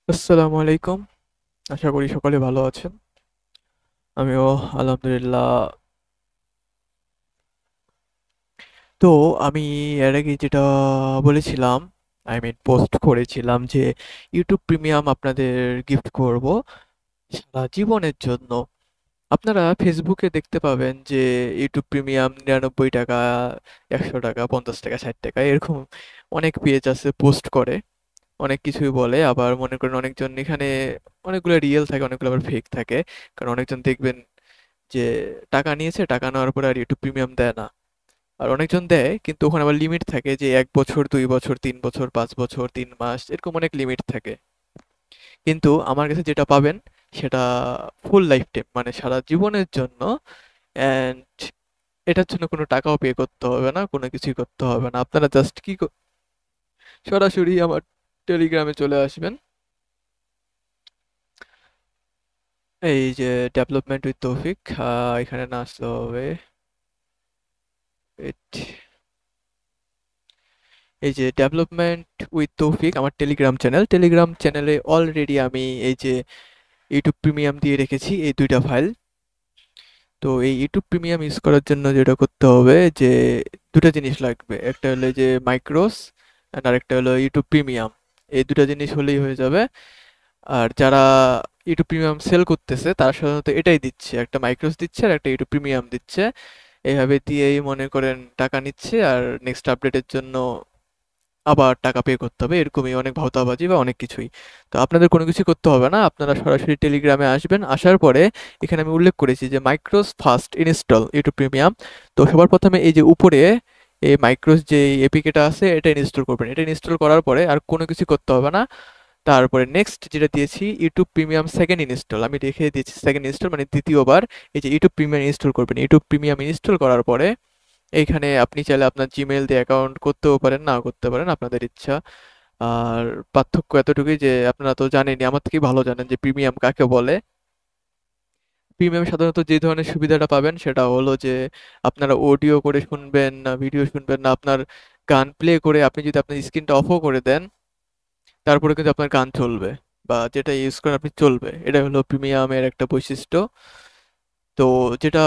আসসালামু আলাইকুম। আশা করি সকলে ভালো আছেন। আমিও আলহামদুলিল্লাহ। তো আমি এর আগে যেটা বলেছিলাম, পোস্ট করেছিলাম যে ইউটিউব প্রিমিয়াম আপনাদের গিফট করব সারা জীবনের জন্য। আপনারা ফেসবুকে দেখতে পাবেন যে ইউটিউব প্রিমিয়াম ৳৯৯, ৳১০০, ৳৫০, ৳৬০ এরকম অনেক পেজ আছে পোস্ট করে। অনেক কিছুই বলে। আবার মনে করেন অনেকজন এখানে অনেকগুলো রিয়েল থাকে, অনেকগুলো আবার ফেক থাকে। কারণ অনেকজন দেখবেন যে টাকা নিয়েছে, টাকা নেওয়ার পরে আর YouTube প্রিমিয়াম দেয় না। আর অনেকজন দেয় কিন্তু ওখানে আবার লিমিট থাকে যে ১ বছর, ২ বছর, ৩ বছর, ৫ বছর, ৩ মাস এরকম অনেক লিমিট থাকে। কিন্তু আমার কাছে যেটা পাবেন সেটা ফুল লাইফ টাইম মানে সারা জীবনের জন্য। অ্যান্ড এটার জন্য কোনো টাকাও পে করতে হবে না, কোনো কিছুই করতে হবে না। আপনারা জাস্ট সরাসরি আমার টেলিগ্রামে চলে আসবেন। এই যে ডেভেলপমেন্ট উইথ তৌফিক, এখানে না আসলেও হবে। Wait, এই যে ডেভেলপমেন্ট উইথ তৌফিক আমার টেলিগ্রাম চ্যানেলে অলরেডি আমি এই যে ইউটিউব প্রিমিয়াম দিয়ে রেখেছি এই ২টা ফাইল। তো এই ইউটিউব প্রিমিয়াম ইউজ করার জন্য যেটা করতে হবে যে ২টা জিনিস লাগবে। একটা হলো এই যে মাইক্রোস অ্যান্ড আরেকটা হলো ইউটিউব প্রিমিয়াম। এই ২টা জিনিস হলেই হয়ে যাবে। আর যারা ইউটিউব প্রিমিয়াম সেল করতেছে তারা সাধারণত এটাই দিচ্ছে। একটা মাইক্রোস দিচ্ছে আর একটা ইউটিউব প্রিমিয়াম দিচ্ছে। এভাবে দিয়েই মনে করেন টাকা নিচ্ছে আর নেক্সট আপডেটের জন্য আবার টাকা পে করতে হবে। এরকমই অনেক ভাওতাবাজি বা অনেক কিছুই। তো আপনাদের কোনো কিছুই করতে হবে না। আপনারা সরাসরি টেলিগ্রামে আসবেন। আসার পরে এখানে আমি উল্লেখ করেছি যে মাইক্রোস ফার্স্ট ইনস্টল ইউটিউব প্রিমিয়াম। তো সবার ১ম এ এই যে উপরে এই মাইক্রোস যে এপিকেটা আছে এটা ইনস্টল করবেন। এটা ইনস্টল করার পরে আর কোনো কিছু করতে হবে না। তারপরে নেক্সট যেটা দিয়েছি ইউটিউব প্রিমিয়াম সেকেন্ড ইনস্টল আমি রেখে দিয়েছি সেকেন্ড ইনস্টল মানে দ্বিতীয়বার এই যে ইউটিউব প্রিমিয়াম ইনস্টল করবেন। ইউটিউব প্রিমিয়াম ইনস্টল করার পরে এইখানে আপনি চাইলে আপনার জিমেল দিয়ে অ্যাকাউন্ট করতেও পারেন, নাও করতে পারেন, আপনাদের ইচ্ছা। আর পার্থক্য এতটুকুই যে আপনারা তো জানেনই, আমার থেকেই ভালো জানেন যে প্রিমিয়াম কাকে বলে। প্রিমিয়াম সাধারণত যে ধরনের সুবিধাটা পাবেন সেটা হলো যে আপনারা অডিও করে শুনবেন না, ভিডিও শুনবেন না, আপনার গান প্লে করে আপনি যদি আপনার স্ক্রিনটা অফও করে দেন তারপরে কিন্তু আপনার গান চলবে বা যেটা ইউজ করেন আপনি চলবে। এটা হলো প্রিমিয়ামের একটা বৈশিষ্ট্য। তো যেটা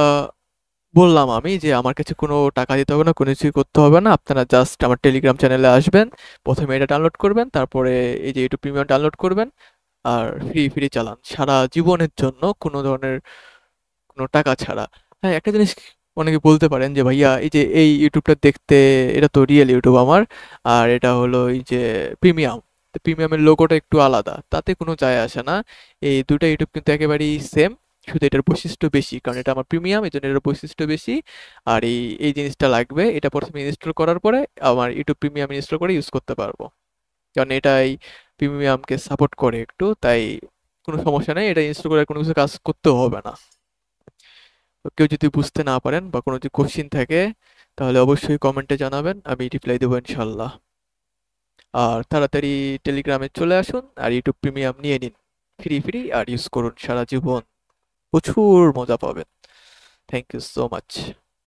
বললাম আমি যে আমার কাছে কোনো টাকা দিতে হবে না, কোনো কিছুই করতে হবে না। আপনারা জাস্ট আমার টেলিগ্রাম চ্যানেলে আসবেন, ১ম এ এটা ডাউনলোড করবেন, তারপরে এই যে ইউটিউব প্রিমিয়াম ডাউনলোড করবেন আর ফ্রি চালান সারা জীবনের জন্য কোনো ধরনের কোনো টাকা ছাড়া। হ্যাঁ, একটা জিনিস অনেকে বলতে পারেন যে ভাইয়া এই যে এই ইউটিউবটা দেখতে এটা তো রিয়েল ইউটিউব আমার আর এটা হলো এই যে প্রিমিয়াম, তো প্রিমিয়ামের লোগোটা একটু আলাদা, তাতে কোনো যায় আসে না। এই দুটা ইউটিউব কিন্তু একেবারেই সেম, শুধু এটার বৈশিষ্ট্য বেশি কারণ এটা আমার প্রিমিয়াম এই জন্য এটার বৈশিষ্ট্য বেশি। আর এই এই জিনিসটা লাগবে, এটা প্রথমে ইনস্টল করার পরে আমার ইউটিউব প্রিমিয়াম ইনস্টল করে ইউজ করতে পারবো কারণ এটাই প্রিমিয়ামকে সাপোর্ট করে একটু, তাই কোনো সমস্যা নেই, এটা ইনস্টল করে কোনো কিছু কাজ করতেও হবে না। তো কেউ যদি বুঝতে না পারেন বা কোনো যদি কোশ্চিন থাকে তাহলে অবশ্যই কমেন্টে জানাবেন, আমি রিপ্লাই দেবো ইনশাল্লাহ। আর তাড়াতাড়ি টেলিগ্রামে চলে আসুন আর ইউটিউব প্রিমিয়াম নিয়ে নিন, ফ্রি আর ইউজ করুন সারা জীবন, প্রচুর মজা পাবেন। Thank you so much.